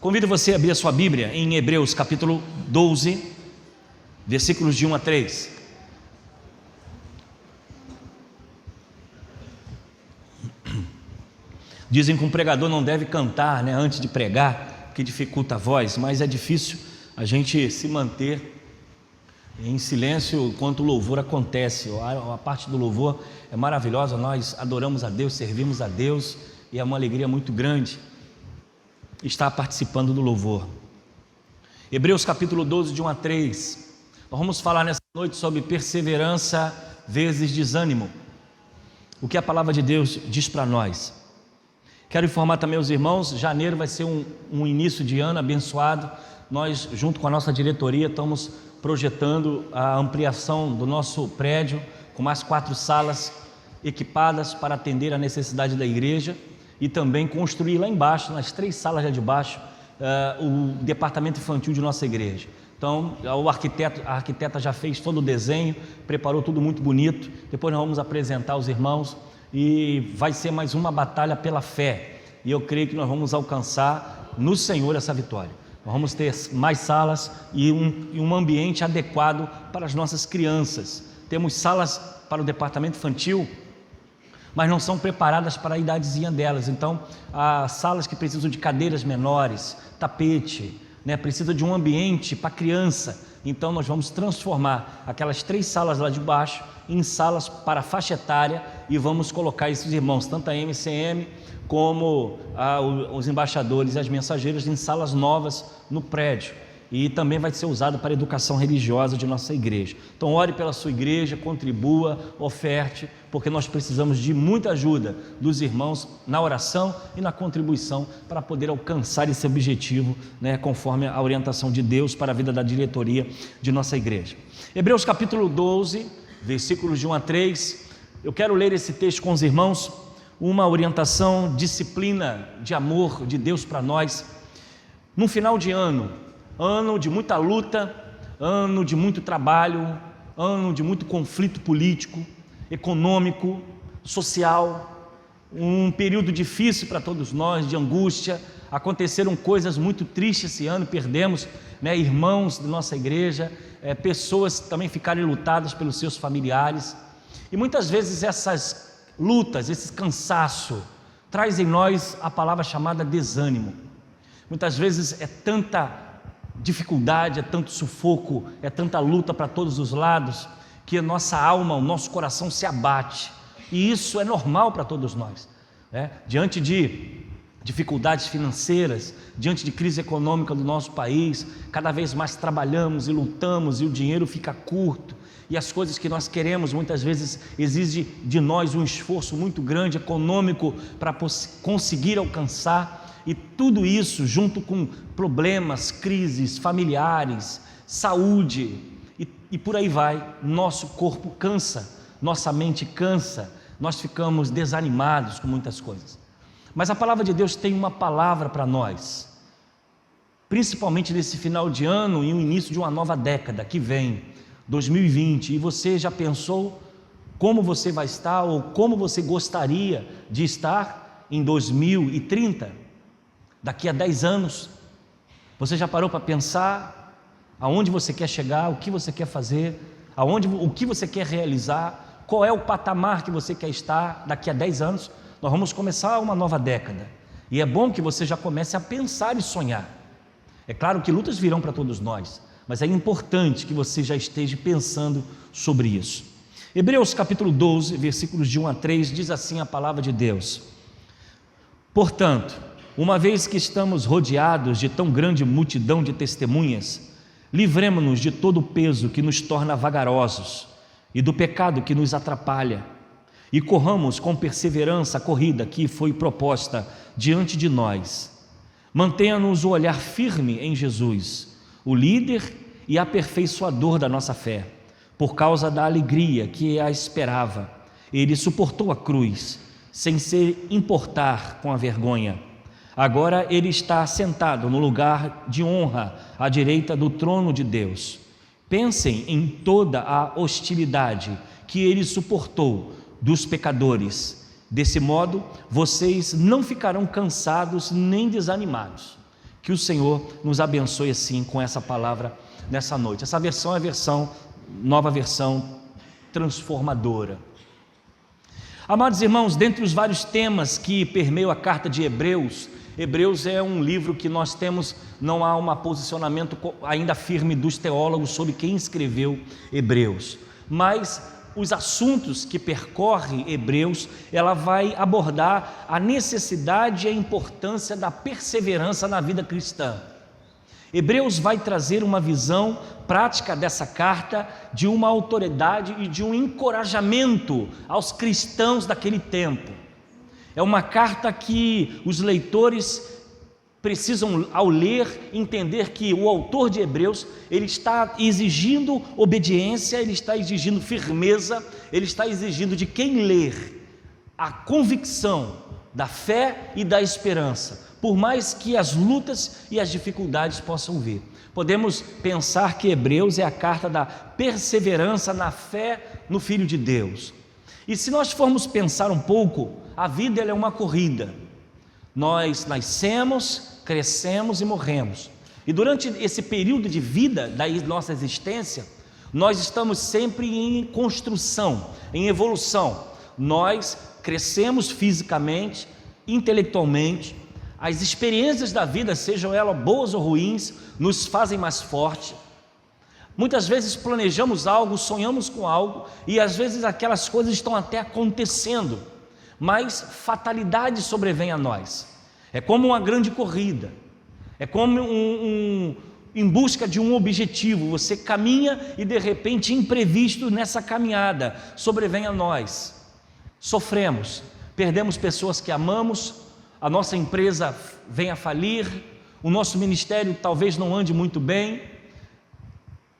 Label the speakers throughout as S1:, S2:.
S1: Convido você a abrir a sua Bíblia em Hebreus capítulo 12, versículos de 1 a 3. Dizem que um pregador não deve cantar, antes de pregar, que dificulta a voz, mas é difícil a gente se manter em silêncio enquanto o louvor acontece. A parte do louvor é maravilhosa, nós adoramos a Deus, servimos a Deus, e é uma alegria muito grande estar participando do louvor. Hebreus capítulo 12, de 1 a 3. Nós vamos falar nessa noite sobre perseverança vezes desânimo. O que a palavra de Deus diz para nós. Quero informar também os irmãos, janeiro vai ser um início de ano abençoado. Nós, junto com a nossa diretoria, estamos projetando a ampliação do nosso prédio, com mais 4 salas equipadas para atender a necessidade da igreja, e também construir lá embaixo, nas 3 salas de baixo, o departamento infantil de nossa igreja. Então, a arquiteta já fez todo o desenho, preparou tudo muito bonito. Depois nós vamos apresentar aos irmãos, e vai ser mais uma batalha pela fé, e eu creio que nós vamos alcançar no Senhor essa vitória. Nós vamos ter mais salas e um ambiente adequado para as nossas crianças. Temos salas para o departamento infantil, mas não são preparadas para a idadezinha delas. Então, há salas que precisam de cadeiras menores, tapete, precisa de um ambiente para criança. Então nós vamos transformar aquelas 3 salas lá de baixo em salas para a faixa etária, e vamos colocar esses irmãos, tanto a MCM como os embaixadores e as mensageiras, em salas novas no prédio, e também vai ser usado para a educação religiosa de nossa igreja. Então ore pela sua igreja, contribua, oferte, porque nós precisamos de muita ajuda dos irmãos na oração e na contribuição para poder alcançar esse objetivo, conforme a orientação de Deus para a vida da diretoria de nossa igreja. Hebreus capítulo 12, versículos de 1 a 3, eu quero ler esse texto com os irmãos, uma orientação, disciplina de amor de Deus para nós, num final de ano de muita luta, ano de muito trabalho, ano de muito conflito político, econômico, social, um período difícil para todos nós, de angústia. Aconteceram coisas muito tristes esse ano, perdemos irmãos de nossa igreja, pessoas também ficaram lutadas pelos seus familiares, e muitas vezes essas lutas, esse cansaço, traz em nós a palavra chamada desânimo. Muitas vezes é tanta dificuldade, é tanto sufoco, é tanta luta para todos os lados, que a nossa alma, o nosso coração se abate, e isso é normal para todos nós, diante de dificuldades financeiras, diante de crise econômica do nosso país, cada vez mais trabalhamos e lutamos, e o dinheiro fica curto, e as coisas que nós queremos muitas vezes exigem de nós um esforço muito grande econômico para conseguir alcançar. E tudo isso junto com problemas, crises familiares, saúde, e por aí vai. Nosso corpo cansa, nossa mente cansa, nós ficamos desanimados com muitas coisas. Mas a palavra de Deus tem uma palavra para nós, principalmente nesse final de ano e o início de uma nova década que vem, 2020. E você já pensou como você vai estar, ou como você gostaria de estar em 2030? Daqui a 10 anos, você já parou para pensar aonde você quer chegar, o que você quer fazer, o que você quer realizar, qual é o patamar que você quer estar daqui a 10 anos? Nós vamos começar uma nova década, e é bom que você já comece a pensar e sonhar. É claro que lutas virão para todos nós, mas é importante que você já esteja pensando sobre isso. Hebreus capítulo 12, versículos de 1 a 3, diz assim a palavra de Deus: portanto, uma vez que estamos rodeados de tão grande multidão de testemunhas, livremo-nos de todo o peso que nos torna vagarosos e do pecado que nos atrapalha, e corramos com perseverança a corrida que foi proposta diante de nós. Mantenha-nos o olhar firme em Jesus, o líder e aperfeiçoador da nossa fé. Por causa da alegria que a esperava, ele suportou a cruz, sem se importar com a vergonha. Agora ele está sentado no lugar de honra à direita do trono de Deus. Pensem em toda a hostilidade que ele suportou dos pecadores. Desse modo, vocês não ficarão cansados nem desanimados. Que o Senhor nos abençoe assim com essa palavra nessa noite. Essa versão é a nova versão transformadora. Amados irmãos, dentre os vários temas que permeiam a carta de Hebreus, Hebreus é um livro que nós temos, não há um posicionamento ainda firme dos teólogos sobre quem escreveu Hebreus, mas os assuntos que percorre Hebreus, ela vai abordar a necessidade e a importância da perseverança na vida cristã. Hebreus vai trazer uma visão prática dessa carta, de uma autoridade e de um encorajamento aos cristãos daquele tempo. É uma carta que os leitores precisam, ao ler, entender que o autor de Hebreus, ele está exigindo obediência, ele está exigindo firmeza, ele está exigindo de quem ler a convicção da fé e da esperança, por mais que as lutas e as dificuldades possam vir. Podemos pensar que Hebreus é a carta da perseverança na fé no Filho de Deus. E se nós formos pensar um pouco, a vida ela é uma corrida. Nós nascemos, crescemos e morremos. E durante esse período de vida da nossa existência, nós estamos sempre em construção, em evolução. Nós crescemos fisicamente, intelectualmente. As experiências da vida, sejam elas boas ou ruins, nos fazem mais forte. Muitas vezes planejamos algo, sonhamos com algo, e às vezes aquelas coisas estão até acontecendo, mas fatalidade sobrevém a nós. É como uma grande corrida, é como em busca de um objetivo. Você caminha e de repente imprevisto nessa caminhada sobrevém a nós. Sofremos, perdemos pessoas que amamos, a nossa empresa vem a falir, o nosso ministério talvez não ande muito bem,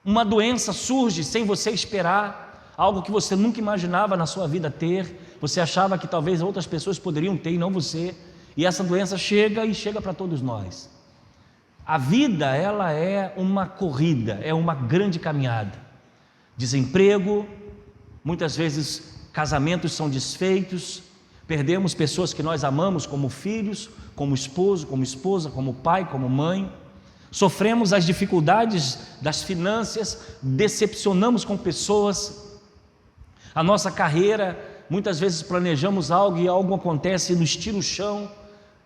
S1: uma doença surge sem você esperar, algo que você nunca imaginava na sua vida ter, você achava que talvez outras pessoas poderiam ter e não você, e essa doença chega e chega para todos nós. A vida, ela é uma corrida, é uma grande caminhada. Desemprego, muitas vezes casamentos são desfeitos, perdemos pessoas que nós amamos como filhos, como esposo, como esposa, como pai, como mãe. Sofremos as dificuldades das finanças, decepcionamos com pessoas. A nossa carreira, muitas vezes planejamos algo e algo acontece e nos tira o chão.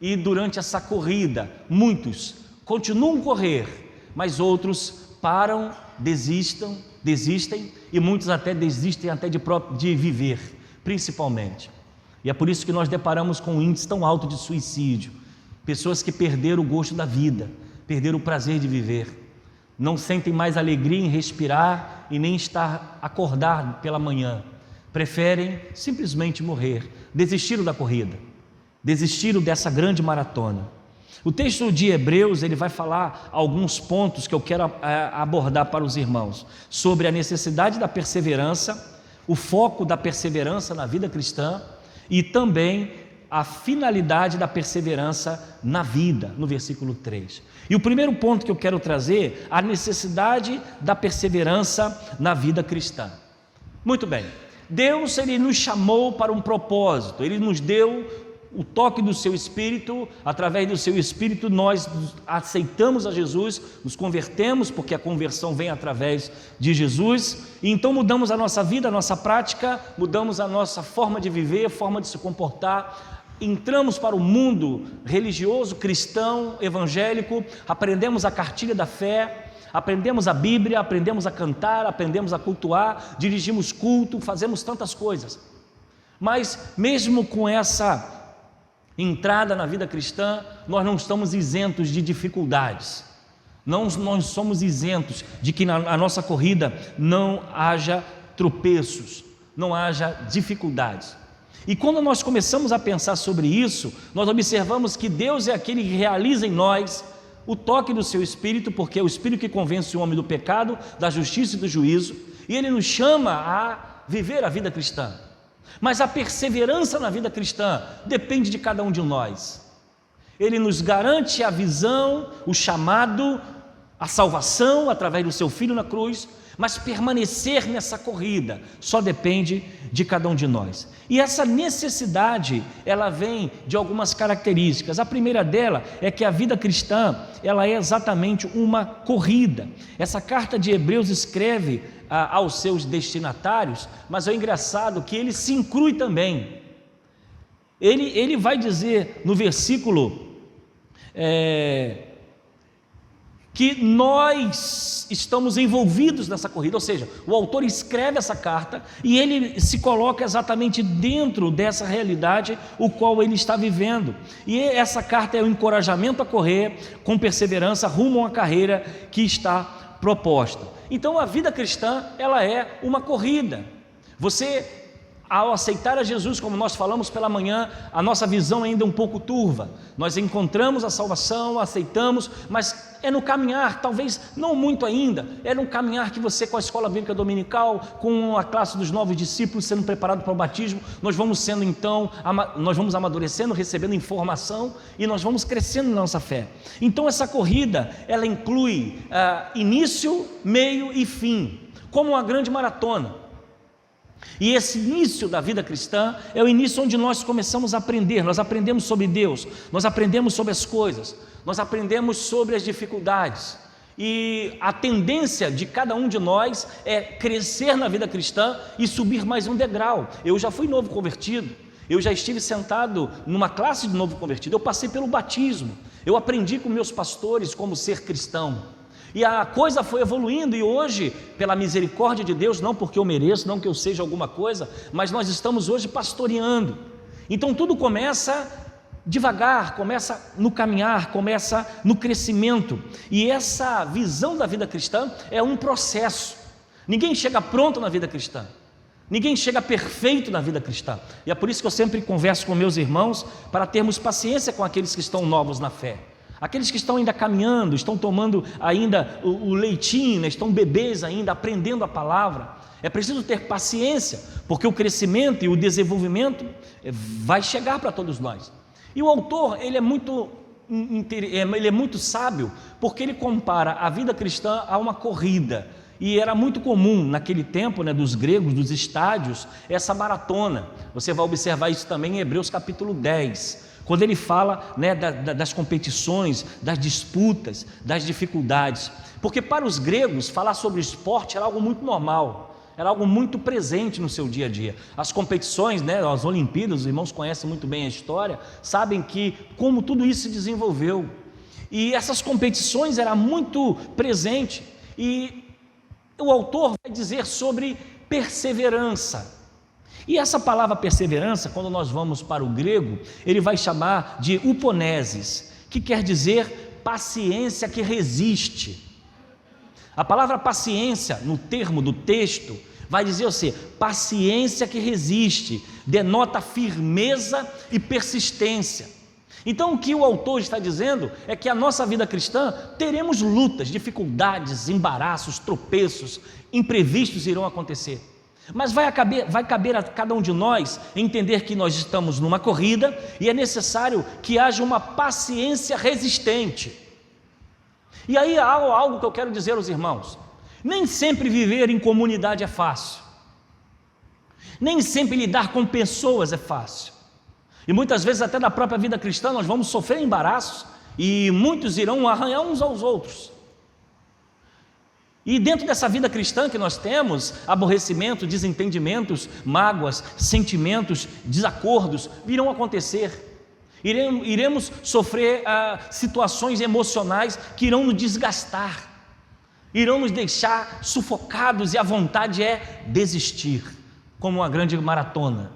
S1: E durante essa corrida, muitos continuam a correr, mas outros param, desistem e muitos até desistem até de viver, principalmente. E é por isso que nós deparamos com um índice tão alto de suicídio, pessoas que perderam o gosto da vida, perderam o prazer de viver, não sentem mais alegria em respirar e nem acordar pela manhã, preferem simplesmente morrer, desistiram da corrida, desistiram dessa grande maratona. O texto de Hebreus, ele vai falar alguns pontos que eu quero abordar para os irmãos, sobre a necessidade da perseverança, o foco da perseverança na vida cristã e também a finalidade da perseverança na vida, no versículo 3. E o primeiro ponto que eu quero trazer, a necessidade da perseverança na vida cristã. Muito bem, Deus, ele nos chamou para um propósito, ele nos deu o toque do seu Espírito, através do seu Espírito nós aceitamos a Jesus, nos convertemos, porque a conversão vem através de Jesus, e então mudamos a nossa vida, a nossa prática, mudamos a nossa forma de viver, a forma de se comportar, entramos para o mundo religioso, cristão, evangélico, aprendemos a cartilha da fé, aprendemos a Bíblia, aprendemos a cantar, aprendemos a cultuar, dirigimos culto, fazemos tantas coisas, mas mesmo com essa entrada na vida cristã, nós não estamos isentos de dificuldades, não somos isentos de que na nossa corrida não haja tropeços, não haja dificuldades. E quando nós começamos a pensar sobre isso, nós observamos que Deus é aquele que realiza em nós o toque do seu Espírito, porque é o Espírito que convence o homem do pecado, da justiça e do juízo, e Ele nos chama a viver a vida cristã. Mas a perseverança na vida cristã depende de cada um de nós. Ele nos garante a visão, o chamado, a salvação através do seu Filho na cruz, Mas permanecer nessa corrida só depende de cada um de nós. E essa necessidade, ela vem de algumas características. A primeira dela é que a vida cristã, ela é exatamente uma corrida. Essa carta de Hebreus escreve aos seus destinatários, mas é engraçado que ele se inclui também. Ele vai dizer no versículo que nós estamos envolvidos nessa corrida, ou seja, o autor escreve essa carta e ele se coloca exatamente dentro dessa realidade o qual ele está vivendo, e essa carta é um encorajamento a correr com perseverança rumo a uma carreira que está proposta. Então a vida cristã, ela é uma corrida. Você, ao aceitar a Jesus, como nós falamos pela manhã, a nossa visão ainda é um pouco turva. Nós encontramos a salvação, aceitamos, mas é no caminhar, talvez não muito ainda, é no caminhar que você, com a escola bíblica dominical, com a classe dos novos discípulos sendo preparado para o batismo, nós vamos sendo então, nós vamos amadurecendo, recebendo informação e nós vamos crescendo na nossa fé. Então essa corrida, ela inclui início, meio e fim, como uma grande maratona. E esse início da vida cristã é o início onde nós começamos a aprender. Nós aprendemos sobre Deus, nós aprendemos sobre as coisas, nós aprendemos sobre as dificuldades. E a tendência de cada um de nós é crescer na vida cristã e subir mais um degrau. Eu já fui novo convertido, eu já estive sentado numa classe de novo convertido, eu passei pelo batismo, eu aprendi com meus pastores como ser cristão. E a coisa foi evoluindo, e hoje, pela misericórdia de Deus, não porque eu mereço, não que eu seja alguma coisa, mas nós estamos hoje pastoreando. Então tudo começa devagar, começa no caminhar, começa no crescimento. E essa visão da vida cristã é um processo. Ninguém chega pronto na vida cristã, ninguém chega perfeito na vida cristã. E é por isso que eu sempre converso com meus irmãos, para termos paciência com aqueles que estão novos na fé. Aqueles que estão ainda caminhando, estão tomando ainda o leitinho, né? Estão bebês ainda, aprendendo a palavra. É preciso ter paciência, porque o crescimento e o desenvolvimento vai chegar para todos nós. E o autor, ele é muito sábio, porque ele compara a vida cristã a uma corrida. E era muito comum naquele tempo, né, dos gregos, dos estádios, essa maratona. Você vai observar isso também em Hebreus capítulo 10, quando ele fala, né, das competições, das disputas, das dificuldades. Porque para os gregos, falar sobre esporte era algo muito normal, era algo muito presente no seu dia a dia. As competições, né, as Olimpíadas, os irmãos conhecem muito bem a história, sabem que como tudo isso se desenvolveu. E essas competições eram muito presentes. E o autor vai dizer sobre perseverança. E essa palavra perseverança, quando nós vamos para o grego, ele vai chamar de uponeses, que quer dizer paciência que resiste. A palavra paciência, no termo do texto, vai dizer assim, paciência que resiste, denota firmeza e persistência. Então o que o autor está dizendo é que a nossa vida cristã teremos lutas, dificuldades, embaraços, tropeços, imprevistos irão acontecer. Mas vai caber a cada um de nós entender que nós estamos numa corrida e é necessário que haja uma paciência resistente. E aí há algo que eu quero dizer aos irmãos: nem sempre viver em comunidade é fácil, nem sempre lidar com pessoas é fácil, e muitas vezes até na própria vida cristã nós vamos sofrer embaraços e muitos irão arranhar uns aos outros. E dentro dessa vida cristã que nós temos, aborrecimento, desentendimentos, mágoas, sentimentos, desacordos virão acontecer. Iremos sofrer situações emocionais que irão nos desgastar, irão nos deixar sufocados, e a vontade é desistir, como uma grande maratona.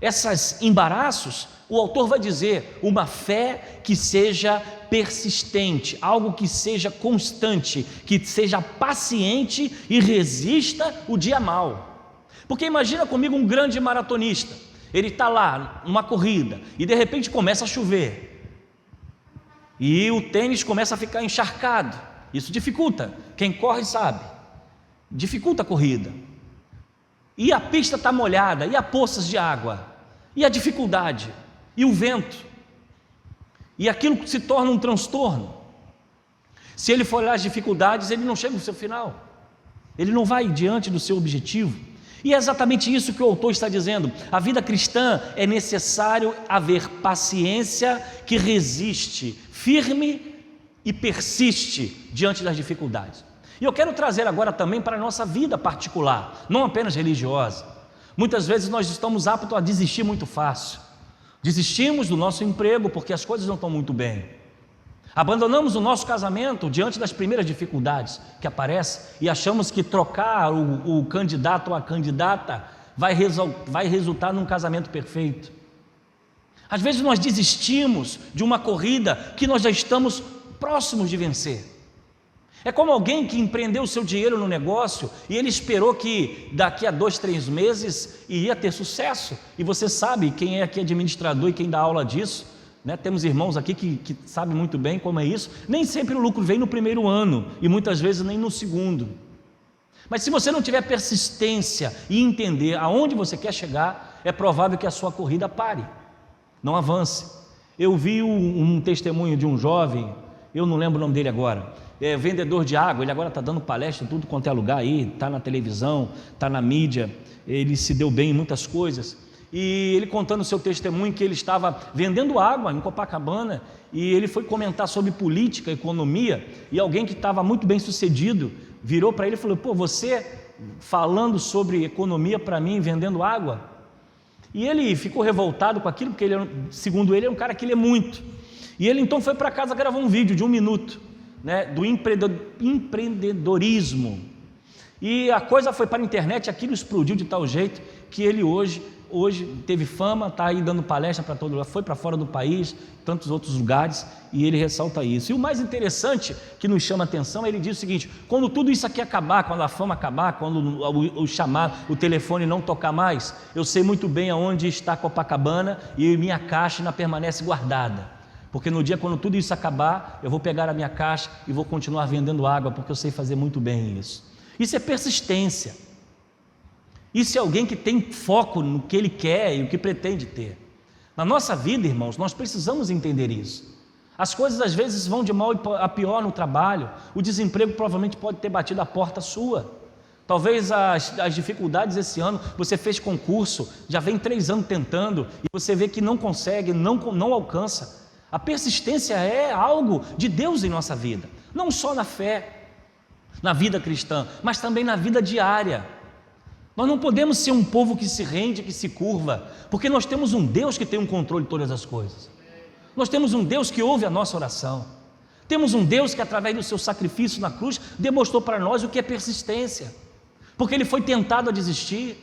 S1: Esses embaraços, o autor vai dizer, uma fé que seja persistente, algo que seja constante, que seja paciente e resista o dia mau. Porque imagina comigo um grande maratonista, ele está lá numa corrida e de repente começa a chover e o tênis começa a ficar encharcado. Isso dificulta, quem corre sabe, dificulta a corrida. E a pista está molhada, e há poças de água, e a dificuldade, e o vento, e aquilo se torna um transtorno. Se ele for olhar as dificuldades, ele não chega no seu final. ele não vai diante do seu objetivo. E é exatamente isso que o autor está dizendo. A vida cristã é necessário haver paciência que resiste, firme e persiste diante das dificuldades. E eu quero trazer agora também para a nossa vida particular, não apenas religiosa. Muitas vezes nós estamos aptos a desistir muito fácil. Desistimos do nosso emprego porque as coisas não estão muito bem. Abandonamos o nosso casamento diante das primeiras dificuldades que aparecem e achamos que trocar o candidato ou a candidata vai resultar num casamento perfeito. Às vezes nós desistimos de uma corrida que nós já estamos próximos de vencer. É como alguém que empreendeu o seu dinheiro no negócio e ele esperou que daqui a 2, 3 meses iria ter sucesso. E você sabe, quem é aqui administrador e quem dá aula disso, né? Temos irmãos aqui que sabem muito bem como é isso. Nem sempre o lucro vem no primeiro ano e muitas vezes nem no segundo. Mas se você não tiver persistência e entender aonde você quer chegar, é provável que a sua corrida pare, não avance. Eu vi um testemunho de um jovem, eu não lembro o nome dele agora, vendedor de água. Ele agora está dando palestra em tudo quanto é lugar aí, está na televisão, está na mídia, ele se deu bem em muitas coisas, e ele contando o seu testemunho que ele estava vendendo água em Copacabana, e ele foi comentar sobre política, economia, e alguém que estava muito bem sucedido, virou para ele e falou: pô, você falando sobre economia para mim, vendendo água? E ele ficou revoltado com aquilo, porque ele, segundo ele, é um cara que lê muito, e ele então foi para casa gravar um vídeo de 1 minuto, né, do empreendedorismo, e a coisa foi para a internet, aquilo explodiu de tal jeito que ele hoje teve fama, está aí dando palestra para todo lugar, foi para fora do país, tantos outros lugares, e ele ressalta isso. E o mais interessante que nos chama a atenção, ele diz o seguinte: quando tudo isso aqui acabar, quando a fama acabar, quando o telefone não tocar mais, eu sei muito bem aonde está Copacabana e minha caixa ainda permanece guardada, porque no dia quando tudo isso acabar, eu vou pegar a minha caixa e vou continuar vendendo água, porque eu sei fazer muito bem isso. Isso é persistência. Isso é alguém que tem foco no que ele quer e o que pretende ter. Na nossa vida, irmãos, nós precisamos entender isso. As coisas às vezes vão de mal a pior no trabalho. O desemprego provavelmente pode ter batido a porta sua. Talvez as dificuldades esse ano, você fez concurso, já vem 3 anos tentando, e você vê que não consegue, não alcança. A persistência é algo de Deus em nossa vida, não só na fé, na vida cristã, mas também na vida diária. Nós não podemos ser um povo que se rende, que se curva, porque nós temos um Deus que tem um controle de todas as coisas. Nós temos um Deus que ouve a nossa oração. Temos um Deus que, através do seu sacrifício na cruz, demonstrou para nós o que é persistência, porque Ele foi tentado a desistir,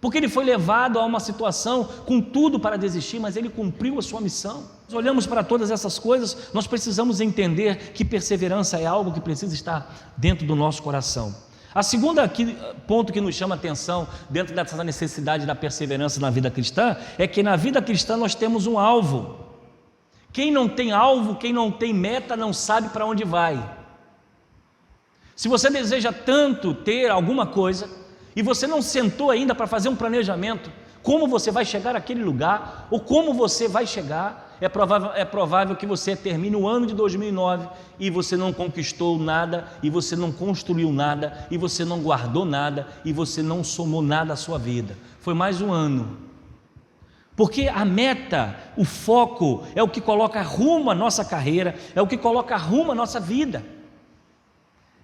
S1: porque Ele foi levado a uma situação com tudo para desistir, mas Ele cumpriu a sua missão. Nós olhamos para todas essas coisas, nós precisamos entender que perseverança é algo que precisa estar dentro do nosso coração. A segunda ponto que nos chama a atenção dentro dessa necessidade da perseverança na vida cristã é que na vida cristã nós temos um alvo. Quem não tem alvo, quem não tem meta, não sabe para onde vai. Se você deseja tanto ter alguma coisa e você não sentou ainda para fazer um planejamento, como você vai chegar àquele lugar, ou como você vai chegar, é provável que você termine o ano de 2009 e você não conquistou nada, e você não construiu nada, e você não guardou nada, e você não somou nada à sua vida. Foi mais um ano. Porque a meta, o foco, é o que coloca rumo à nossa carreira, é o que coloca rumo à nossa vida.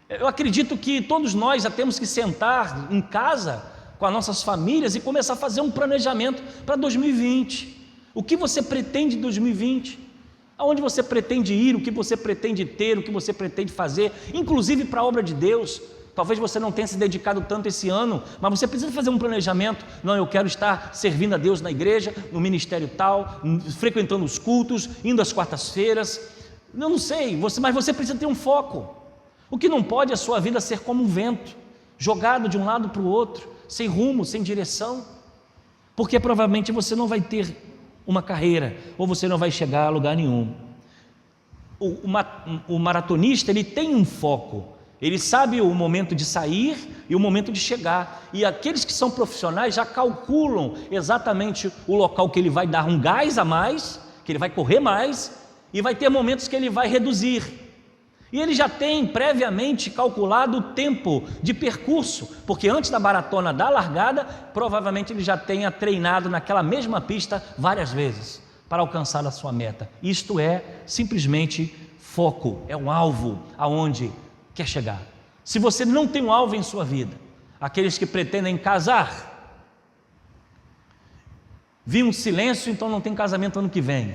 S1: Eu acredito que todos nós já temos que sentar em casa com as nossas famílias e começar a fazer um planejamento para 2020. O que você pretende em 2020? Aonde você pretende ir? O que você pretende ter? O que você pretende fazer? Inclusive para a obra de Deus. Talvez você não tenha se dedicado tanto esse ano, mas você precisa fazer um planejamento. Não, eu quero estar servindo a Deus na igreja, no ministério tal, frequentando os cultos, indo às quartas-feiras. Eu não sei, mas você precisa ter um foco. O que não pode é a sua vida ser como um vento, jogado de um lado para o outro, sem rumo, sem direção, porque provavelmente você não vai ter uma carreira, ou você não vai chegar a lugar nenhum. O maratonista, ele tem um foco, ele sabe o momento de sair e o momento de chegar, e aqueles que são profissionais já calculam exatamente o local que ele vai dar um gás a mais, que ele vai correr mais, e vai ter momentos que ele vai reduzir. E ele já tem previamente calculado o tempo de percurso, porque antes da maratona da largada, provavelmente ele já tenha treinado naquela mesma pista várias vezes para alcançar a sua meta. Isto é simplesmente foco, é um alvo aonde quer chegar. Se você não tem um alvo em sua vida, aqueles que pretendem casar, vi um silêncio, então não tem casamento ano que vem.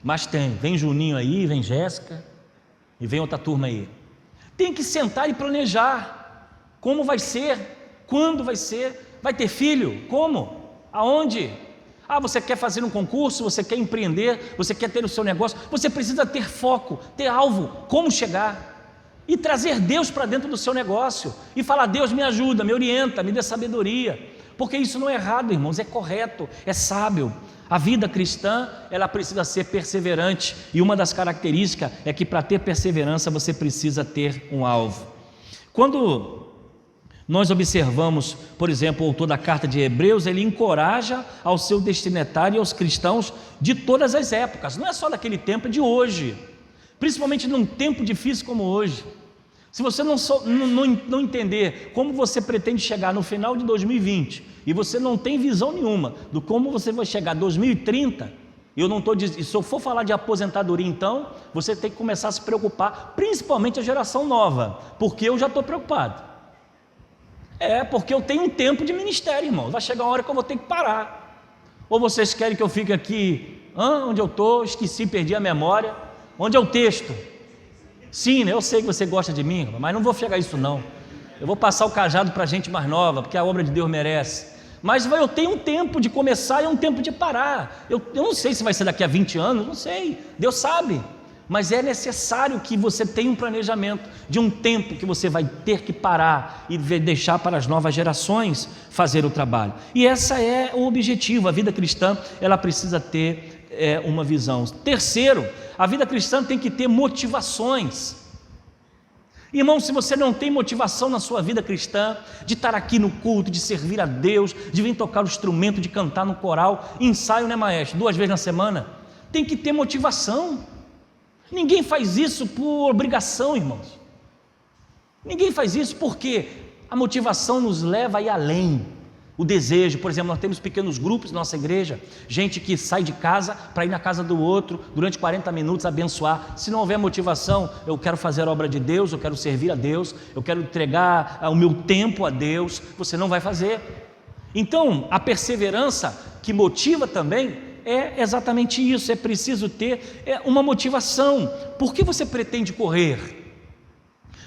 S1: Mas vem Juninho aí, vem Jéssica, e vem outra turma aí. Tem que sentar e planejar. Como vai ser? Quando vai ser? Vai ter filho? Como? Aonde? Você quer fazer um concurso? Você quer empreender? Você quer ter o seu negócio? Você precisa ter foco, ter alvo, como chegar. E trazer Deus para dentro do seu negócio. E falar: Deus, me ajuda, me orienta, me dê sabedoria. Porque isso não é errado, irmãos, é correto, é sábio. A vida cristã, ela precisa ser perseverante, e uma das características é que para ter perseverança você precisa ter um alvo. Quando nós observamos, por exemplo, o autor da carta de Hebreus, ele encoraja ao seu destinatário e aos cristãos de todas as épocas, não é só daquele tempo, é de hoje, principalmente num tempo difícil como hoje. Se você não entender como você pretende chegar no final de 2020 e você não tem visão nenhuma do como você vai chegar em 2030, se eu for falar de aposentadoria, então você tem que começar a se preocupar, principalmente a geração nova, porque eu já estou preocupado. Porque eu tenho um tempo de ministério, irmão, vai chegar uma hora que eu vou ter que parar. Ou vocês querem que eu fique aqui, onde eu estou, esqueci, perdi a memória, onde é o texto? Sim, eu sei que você gosta de mim, mas não vou chegar a isso não. Eu vou passar o cajado para a gente mais nova, porque a obra de Deus merece. Mas eu tenho um tempo de começar e um tempo de parar. Eu não sei se vai ser daqui a 20 anos, não sei, Deus sabe. Mas é necessário que você tenha um planejamento de um tempo que você vai ter que parar e deixar para as novas gerações fazer o trabalho. E esse é o objetivo. A vida cristã, ela precisa ter uma visão. Terceiro, a vida cristã tem que ter motivações. Irmão, se você não tem motivação na sua vida cristã, de estar aqui no culto, de servir a Deus, de vir tocar o instrumento, de cantar no coral, ensaio, né, maestro? 2 vezes na semana, tem que ter motivação. Ninguém faz isso por obrigação, irmãos. Ninguém faz isso porque a motivação nos leva a ir além. O desejo, por exemplo, nós temos pequenos grupos na nossa igreja, gente que sai de casa para ir na casa do outro durante 40 minutos abençoar. Se não houver motivação, eu quero fazer a obra de Deus, eu quero servir a Deus, eu quero entregar o meu tempo a Deus, você não vai fazer. Então, a perseverança que motiva também é exatamente isso, é preciso ter uma motivação. Por que você pretende correr?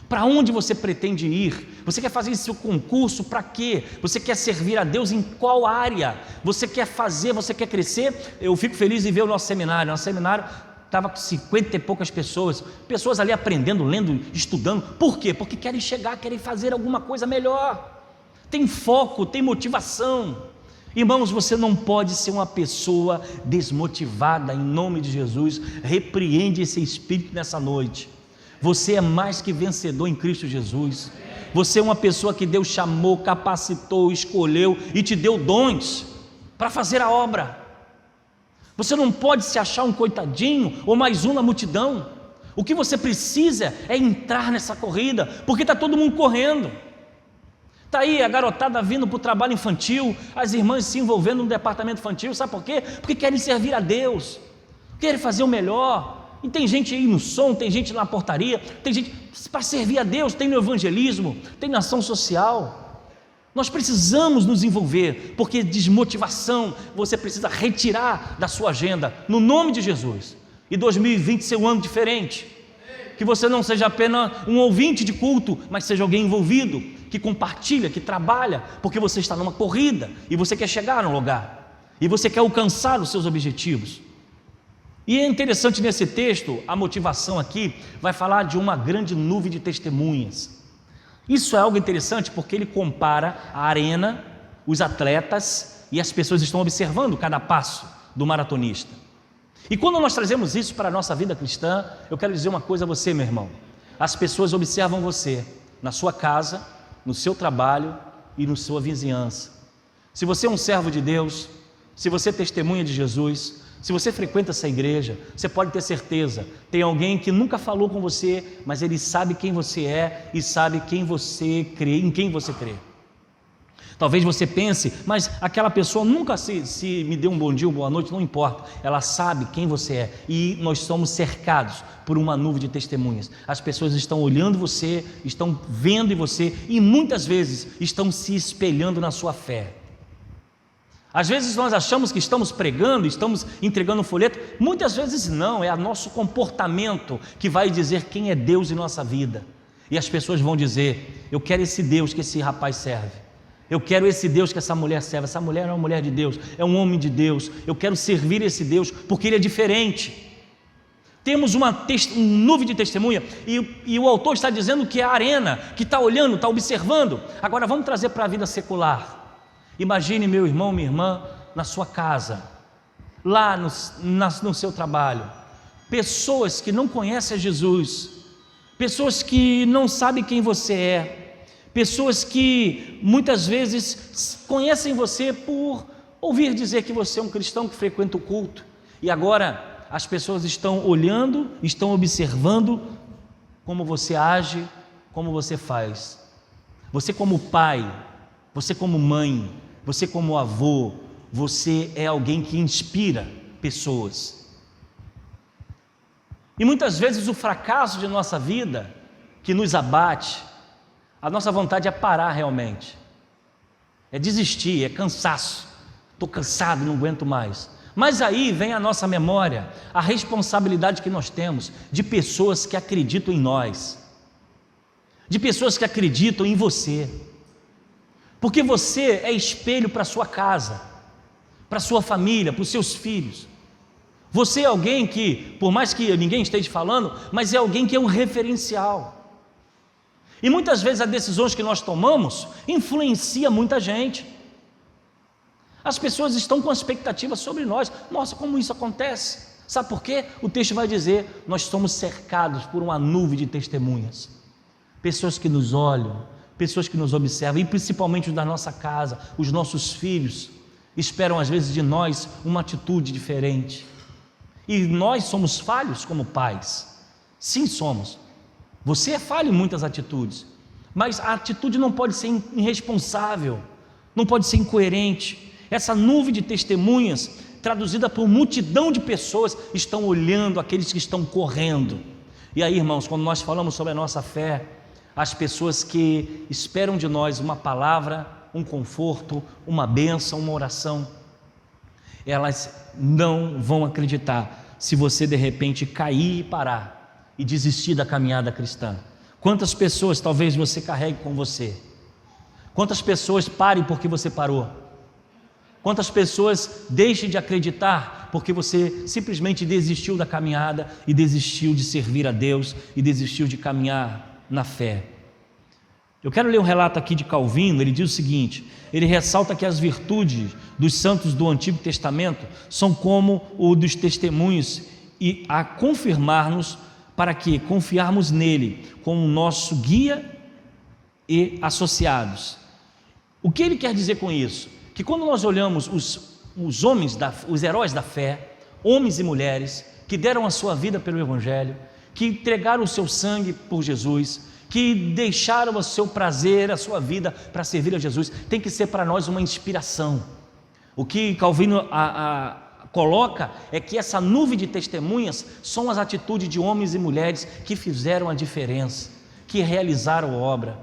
S1: Para onde você pretende ir? Você quer fazer esse concurso para quê? Você quer servir a Deus em qual área? Você quer fazer, você quer crescer? Eu fico feliz em ver o nosso seminário. Nosso seminário estava com 50 e poucas pessoas ali aprendendo, lendo, estudando. Por quê? Porque querem chegar, querem fazer alguma coisa melhor. Tem foco, tem motivação. Irmãos, você não pode ser uma pessoa desmotivada. Em nome de Jesus, repreende esse espírito nessa noite. Você é mais que vencedor em Cristo Jesus. Você é uma pessoa que Deus chamou, capacitou, escolheu e te deu dons para fazer a obra. Você não pode se achar um coitadinho ou mais um na multidão. O que você precisa é entrar nessa corrida, porque está todo mundo correndo. Está aí a garotada vindo para o trabalho infantil, as irmãs se envolvendo no departamento infantil, sabe por quê? Porque querem servir a Deus, querem fazer o melhor. E tem gente aí no som, tem gente na portaria, tem gente para servir a Deus, tem no evangelismo, tem na ação social. Nós precisamos nos envolver, porque desmotivação você precisa retirar da sua agenda, no nome de Jesus. E 2020 ser um ano diferente, que você não seja apenas um ouvinte de culto, mas seja alguém envolvido, que compartilha, que trabalha, porque você está numa corrida, e você quer chegar no lugar, e você quer alcançar os seus objetivos. E é interessante nesse texto, a motivação aqui vai falar de uma grande nuvem de testemunhas. Isso é algo interessante porque ele compara a arena, os atletas, e as pessoas estão observando cada passo do maratonista. E quando nós trazemos isso para a nossa vida cristã, eu quero dizer uma coisa a você, meu irmão. As pessoas observam você na sua casa, no seu trabalho e na sua vizinhança. Se você é um servo de Deus, se você é testemunha de Jesus, Se você frequenta essa igreja, você pode ter certeza, tem alguém que nunca falou com você, mas ele sabe quem você é e sabe quem você crê, em quem você crê. Talvez você pense, mas aquela pessoa nunca se me deu um bom dia ou boa noite, não importa, ela sabe quem você é, e nós somos cercados por uma nuvem de testemunhas. As pessoas estão olhando você, estão vendo em você e muitas vezes estão se espelhando na sua fé. Às vezes nós achamos que estamos pregando, estamos entregando um folheto, muitas vezes não, é o nosso comportamento que vai dizer quem é Deus em nossa vida. E as pessoas vão dizer, eu quero esse Deus que esse rapaz serve. Eu quero esse Deus que essa mulher serve. Essa mulher é uma mulher de Deus, é um homem de Deus. Eu quero servir esse Deus porque ele é diferente. Temos uma nuvem de testemunha e o autor está dizendo que é a arena, que está olhando, está observando. Agora vamos trazer para a vida secular. Imagine, meu irmão, minha irmã, na sua casa, lá no seu trabalho, pessoas que não conhecem a Jesus, pessoas que não sabem quem você é, pessoas que muitas vezes conhecem você por ouvir dizer que você é um cristão que frequenta o culto, e agora as pessoas estão olhando, estão observando como você age, como você faz. Você como pai, você como mãe, você como avô, você é alguém que inspira pessoas. E muitas vezes o fracasso de nossa vida, que nos abate, a nossa vontade é parar realmente, é desistir, é cansaço, estou cansado, não aguento mais. Mas aí vem a nossa memória, a responsabilidade que nós temos de pessoas que acreditam em nós, de pessoas que acreditam em você, porque você é espelho para a sua casa, para a sua família, para os seus filhos. Você é alguém que, por mais que ninguém esteja falando, mas é alguém que é um referencial. E muitas vezes as decisões que nós tomamos influenciam muita gente. As pessoas estão com expectativas sobre nós. Nossa, como isso acontece? Sabe por quê? O texto vai dizer, nós somos cercados por uma nuvem de testemunhas. Pessoas que nos olham, pessoas que nos observam, e principalmente os da nossa casa, os nossos filhos, esperam às vezes de nós uma atitude diferente. E nós somos falhos como pais. Sim, somos. Você é falho em muitas atitudes, mas a atitude não pode ser irresponsável, não pode ser incoerente. Essa nuvem de testemunhas, traduzida por multidão de pessoas, estão olhando aqueles que estão correndo. E aí, irmãos, quando nós falamos sobre a nossa fé, as pessoas que esperam de nós uma palavra, um conforto, uma bênção, uma oração, elas não vão acreditar se você de repente cair e parar e desistir da caminhada cristã. Quantas pessoas talvez você carregue com você? Quantas pessoas parem porque você parou? Quantas pessoas deixem de acreditar porque você simplesmente desistiu da caminhada e desistiu de servir a Deus e desistiu de caminhar na fé? Eu quero ler um relato aqui de Calvino. Ele diz o seguinte, ele ressalta que as virtudes dos santos do Antigo Testamento são como o dos testemunhos e a confirmar-nos para que confiarmos nele como nosso guia e associados. O que ele quer dizer com isso? Que quando nós olhamos os homens, os heróis da fé, homens e mulheres que deram a sua vida pelo Evangelho, que entregaram o seu sangue por Jesus, que deixaram o seu prazer, a sua vida para servir a Jesus, tem que ser para nós uma inspiração. O que Calvino coloca é que essa nuvem de testemunhas são as atitudes de homens e mulheres que fizeram a diferença, que realizaram a obra,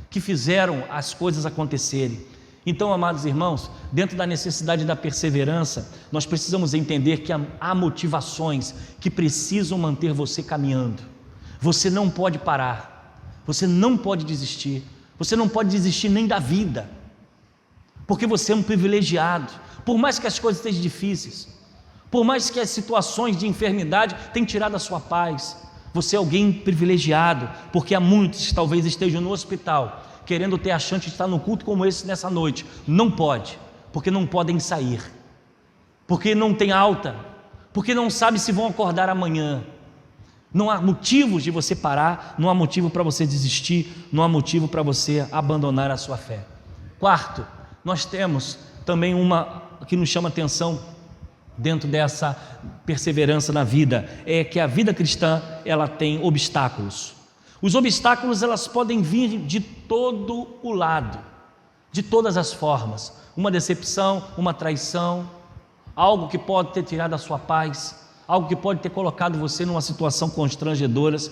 S1: que fizeram as coisas acontecerem. Então, amados irmãos, dentro da necessidade da perseverança, nós precisamos entender que há motivações que precisam manter você caminhando. Você não pode parar, você não pode desistir, você não pode desistir nem da vida, porque você é um privilegiado. Por mais que as coisas estejam difíceis, por mais que as situações de enfermidade tenham tirado a sua paz, você é alguém privilegiado, porque há muitos que talvez estejam no hospital, querendo ter a chance de estar num culto como esse nessa noite. Não pode, porque não podem sair, porque não tem alta, porque não sabe se vão acordar amanhã. Não há motivos de você parar, não há motivo para você desistir, não há motivo para você abandonar a sua fé. Quarto, nós temos também uma que nos chama atenção, dentro dessa perseverança na vida é que a vida cristã, ela tem obstáculos. Os obstáculos, elas podem vir de todo o lado, de todas as formas. Uma decepção, uma traição, algo que pode ter tirado a sua paz, algo que pode ter colocado você numa situação constrangedoras,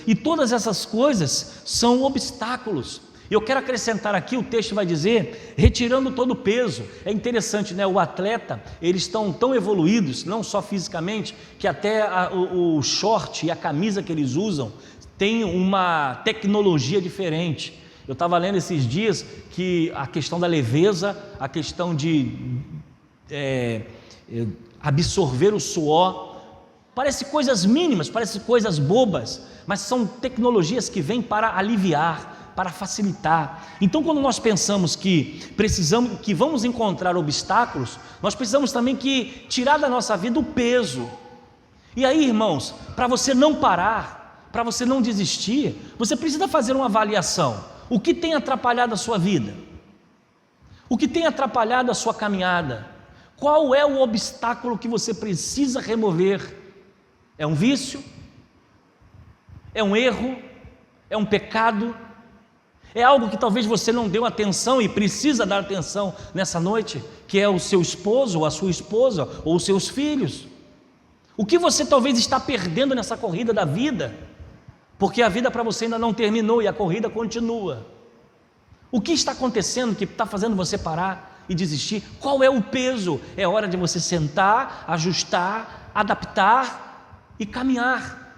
S1: e todas essas coisas são obstáculos. Eu quero acrescentar aqui, o texto vai dizer, retirando todo o peso. É interessante, né? O atleta, eles estão tão evoluídos, não só fisicamente, que até o short e a camisa que eles usam tem uma tecnologia diferente. Eu estava lendo esses dias que a questão da leveza, a questão de absorver o suor, parece coisas mínimas, parece coisas bobas, mas são tecnologias que vêm para aliviar, para facilitar. Então, quando nós pensamos que vamos encontrar obstáculos, nós precisamos também que tirar da nossa vida o peso. E aí, irmãos, para você não parar, para você não desistir, você precisa fazer uma avaliação. O que tem atrapalhado a sua vida? O que tem atrapalhado a sua caminhada? Qual é o obstáculo que você precisa remover? É um vício? É um erro? É um pecado? É algo que talvez você não deu atenção e precisa dar atenção nessa noite, que é o seu esposo, ou a sua esposa, ou os seus filhos. O que você talvez está perdendo nessa corrida da vida, porque a vida para você ainda não terminou e a corrida continua. O que está acontecendo que está fazendo você parar e desistir? Qual é o peso? É hora de você sentar, ajustar, adaptar e caminhar,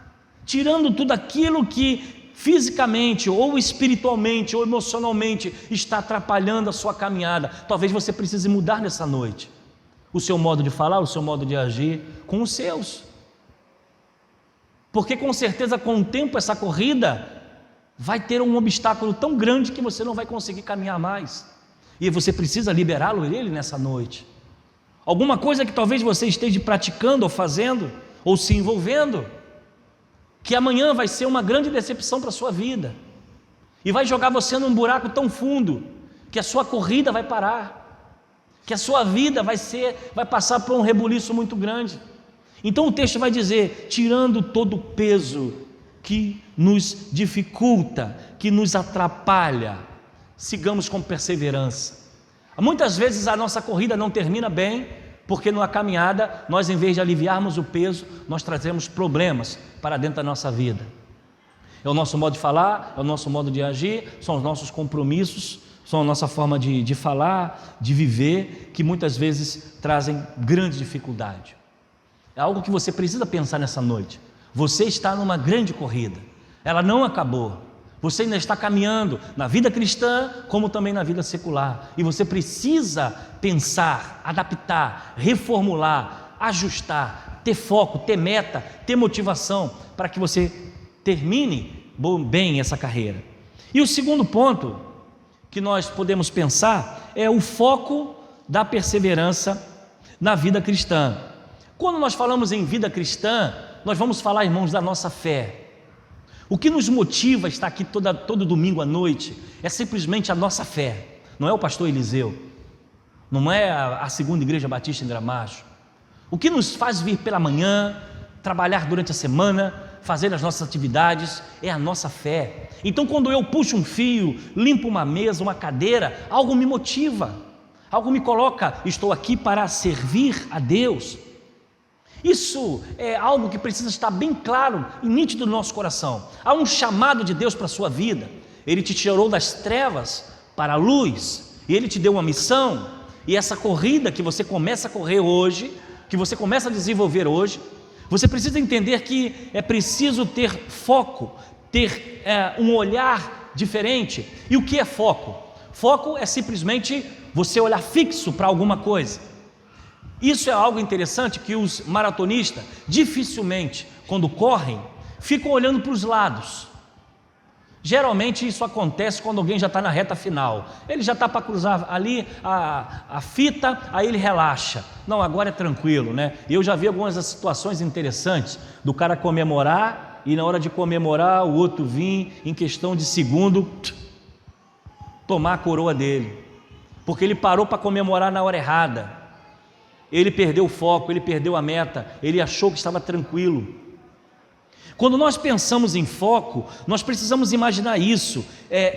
S1: tirando tudo aquilo que fisicamente, ou espiritualmente, ou emocionalmente está atrapalhando a sua caminhada. Talvez você precise mudar nessa noite o seu modo de falar, o seu modo de agir com os seus, porque com certeza com o tempo essa corrida vai ter um obstáculo tão grande que você não vai conseguir caminhar mais, e você precisa liberá-lo ele nessa noite. Alguma coisa que talvez você esteja praticando ou fazendo, ou se envolvendo, que amanhã vai ser uma grande decepção para a sua vida, e vai jogar você num buraco tão fundo, que a sua corrida vai parar, que a sua vida vai passar por um rebuliço muito grande. Então o texto vai dizer, tirando todo o peso que nos dificulta, que nos atrapalha, sigamos com perseverança. Muitas vezes a nossa corrida não termina bem, porque numa caminhada, nós em vez de aliviarmos o peso, nós trazemos problemas para dentro da nossa vida. É o nosso modo de falar, é o nosso modo de agir, são os nossos compromissos, são a nossa forma de falar, de viver, que muitas vezes trazem grande dificuldade. É algo que você precisa pensar nessa noite. Você está numa grande corrida, ela não acabou. Você ainda está caminhando na vida cristã, como também na vida secular, e você precisa pensar, adaptar, reformular, ajustar, ter foco, ter meta, ter motivação, para que você termine bem essa carreira. E o segundo ponto que nós podemos pensar é o foco da perseverança na vida cristã. Quando nós falamos em vida cristã, nós vamos falar, irmãos, da nossa fé. O que nos motiva a estar aqui todo domingo à noite é simplesmente a nossa fé. Não é o pastor Eliseu, não é a segunda igreja batista em Gramacho. O que nos faz vir pela manhã, trabalhar durante a semana, fazer as nossas atividades, é a nossa fé. Então quando eu puxo um fio, limpo uma mesa, uma cadeira, algo me motiva, algo me coloca, estou aqui para servir a Deus. Isso é algo que precisa estar bem claro e nítido no nosso coração. Há um chamado de Deus para a sua vida. Ele te tirou das trevas para a luz, e Ele te deu uma missão, e essa corrida que você começa a correr hoje, que você começa a desenvolver hoje, você precisa entender que é preciso ter foco, ter um olhar diferente. E o que é foco? Foco é simplesmente você olhar fixo para alguma coisa. Isso é algo interessante, que os maratonistas dificilmente, quando correm, ficam olhando para os lados. Geralmente isso acontece quando alguém já está na reta final, ele já está para cruzar ali a fita, aí ele relaxa, não, agora é tranquilo, né? Eu já vi algumas situações interessantes, do cara comemorar, e na hora de comemorar o outro vir, em questão de segundo, tomar a coroa dele, porque ele parou para comemorar na hora errada. ele perdeu o foco, ele perdeu a meta, ele achou que estava tranquilo. Quando nós pensamos em foco, nós precisamos imaginar isso,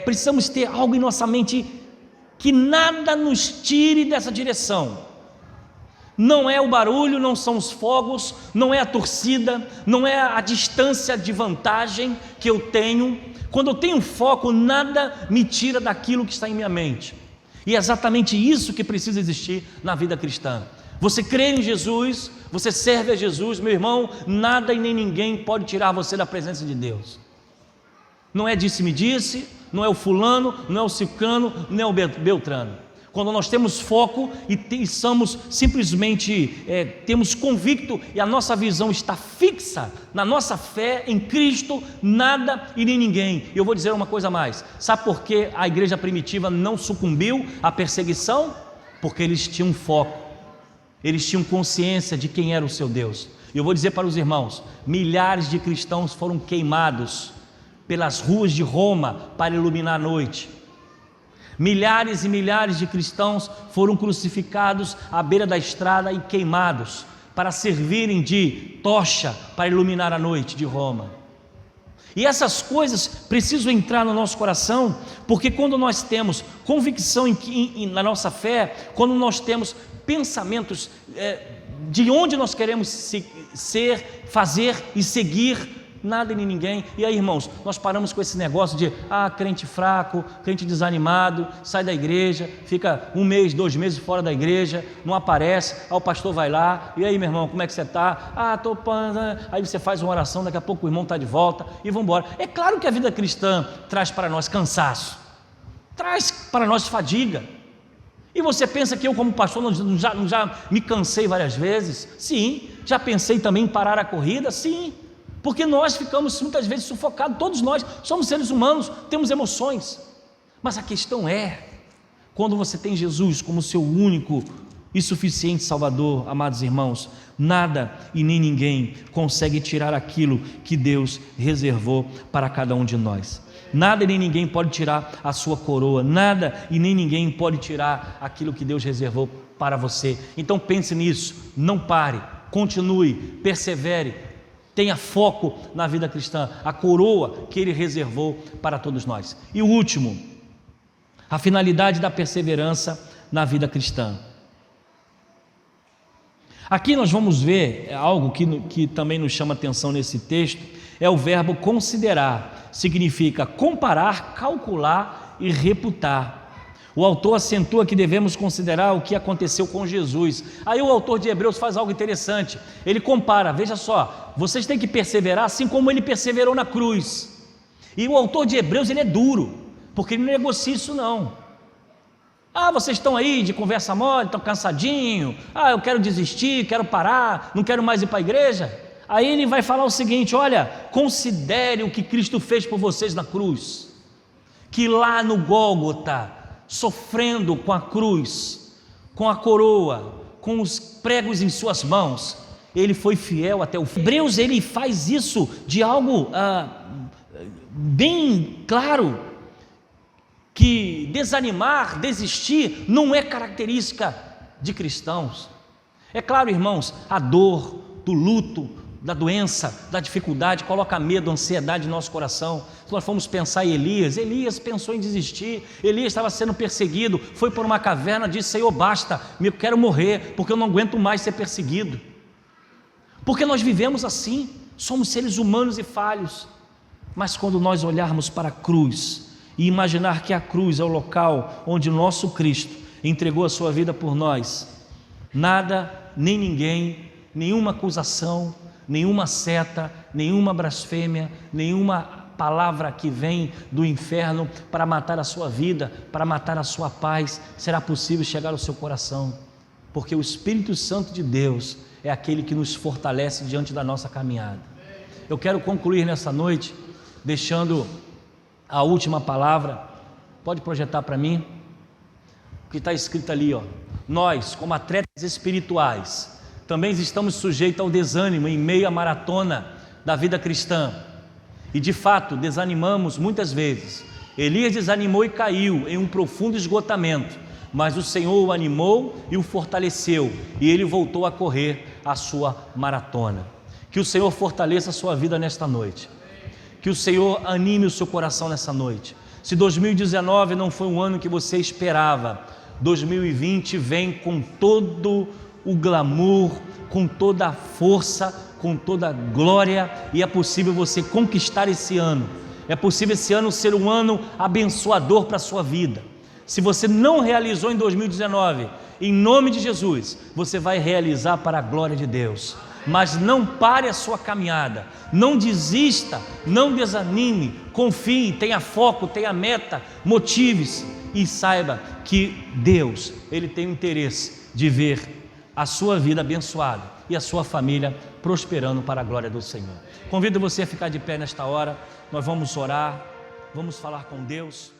S1: precisamos ter algo em nossa mente que nada nos tire dessa direção. Não é o barulho, não são os fogos, não é a torcida, não é a distância de vantagem que eu tenho. Quando eu tenho foco, nada me tira daquilo que está em minha mente. E é exatamente isso que precisa existir na vida cristã. Você crê em Jesus, você serve a Jesus, meu irmão, nada e nem ninguém pode tirar você da presença de Deus. Não é disse-me-disse, não é o fulano, não é o ciclano, não é o beltrano. Quando nós temos foco e somos simplesmente, temos convicto e a nossa visão está fixa na nossa fé em Cristo, nada e nem ninguém. E eu vou dizer uma coisa a mais, sabe por que a igreja primitiva não sucumbiu à perseguição? Porque eles tinham foco. Eles tinham consciência de quem era o seu Deus. E eu vou dizer para os irmãos, milhares de cristãos foram queimados pelas ruas de Roma para iluminar a noite. Milhares e milhares de cristãos foram crucificados à beira da estrada e queimados para servirem de tocha para iluminar a noite de Roma. E essas coisas precisam entrar no nosso coração, porque quando nós temos convicção na nossa fé, quando nós temos pensamentos de onde nós queremos ser, fazer e seguir, nada e nem ninguém. E aí, irmãos, nós paramos com esse negócio de crente fraco, crente desanimado, sai da igreja, fica 1 mês, 2 meses fora da igreja, não aparece, o pastor vai lá, e aí, meu irmão, como é que você está? Aí você faz uma oração, daqui a pouco o irmão está de volta e vamos embora. É claro que a vida cristã traz para nós cansaço, traz para nós fadiga. E você pensa que eu, como pastor, já me cansei várias vezes? Sim. Já pensei também em parar a corrida? Sim. Porque nós ficamos muitas vezes sufocados, todos nós somos seres humanos, temos emoções. Mas a questão é, quando você tem Jesus como seu único e suficiente Salvador, amados irmãos, nada e nem ninguém consegue tirar aquilo que Deus reservou para cada um de nós. Nada e nem ninguém pode tirar a sua coroa, nada e nem ninguém pode tirar aquilo que Deus reservou para você. Então pense nisso, não pare, continue, persevere, tenha foco na vida cristã, a coroa que Ele reservou para todos nós. E o último, a finalidade da perseverança na vida cristã. Aqui nós vamos ver algo que também nos chama atenção nesse texto, é o verbo considerar, significa comparar, calcular e reputar. O autor acentua que devemos considerar o que aconteceu com Jesus. Aí o autor de Hebreus faz algo interessante, ele compara, veja só, vocês têm que perseverar assim como ele perseverou na cruz. E o autor de Hebreus, ele é duro, porque ele não negocia isso não. Vocês estão aí de conversa mole, estão cansadinhos, eu quero desistir, quero parar, não quero mais ir para a igreja. Aí ele vai falar o seguinte, olha, considere o que Cristo fez por vocês na cruz, que lá no Gólgota, sofrendo com a cruz, com a coroa, com os pregos em suas mãos, ele foi fiel até o fim. Hebreus, ele faz isso de algo bem claro, que desanimar, desistir, não é característica de cristãos. É claro, irmãos, a dor do luto, da doença, da dificuldade, coloca medo, ansiedade no nosso coração. Se nós formos pensar em Elias pensou em desistir, Elias estava sendo perseguido, foi por uma caverna, disse, Senhor, basta, eu quero morrer, porque eu não aguento mais ser perseguido. Porque nós vivemos assim, somos seres humanos e falhos, mas quando nós olharmos para a cruz, e imaginar que a cruz é o local onde o nosso Cristo entregou a sua vida por nós, nada, nem ninguém, nenhuma acusação, nenhuma seta, nenhuma blasfêmia, nenhuma palavra que vem do inferno para matar a sua vida, para matar a sua paz, será possível chegar ao seu coração, porque o Espírito Santo de Deus é aquele que nos fortalece diante da nossa caminhada. Eu quero concluir nessa noite, deixando a última palavra, pode projetar para mim, o que está escrito ali, nós como atletas espirituais, também estamos sujeitos ao desânimo em meio à maratona da vida cristã, e de fato desanimamos muitas vezes. Elias desanimou e caiu em um profundo esgotamento, mas o Senhor o animou e o fortaleceu, e ele voltou a correr a sua maratona. Que o Senhor fortaleça a sua vida nesta noite, que o Senhor anime o seu coração nessa noite. Se 2019 não foi um ano que você esperava, 2020 vem com todo o glamour, com toda a força, com toda a glória, e é possível você conquistar esse ano. É possível esse ano ser um ano abençoador para a sua vida. Se você não realizou em 2019, em nome de Jesus, você vai realizar para a glória de Deus. Mas não pare a sua caminhada, não desista, não desanime, confie, tenha foco, tenha meta, motive-se e saiba que Deus, Ele tem o interesse de ver a sua vida abençoada e a sua família prosperando para a glória do Senhor. Convido você a ficar de pé nesta hora, nós vamos orar, vamos falar com Deus.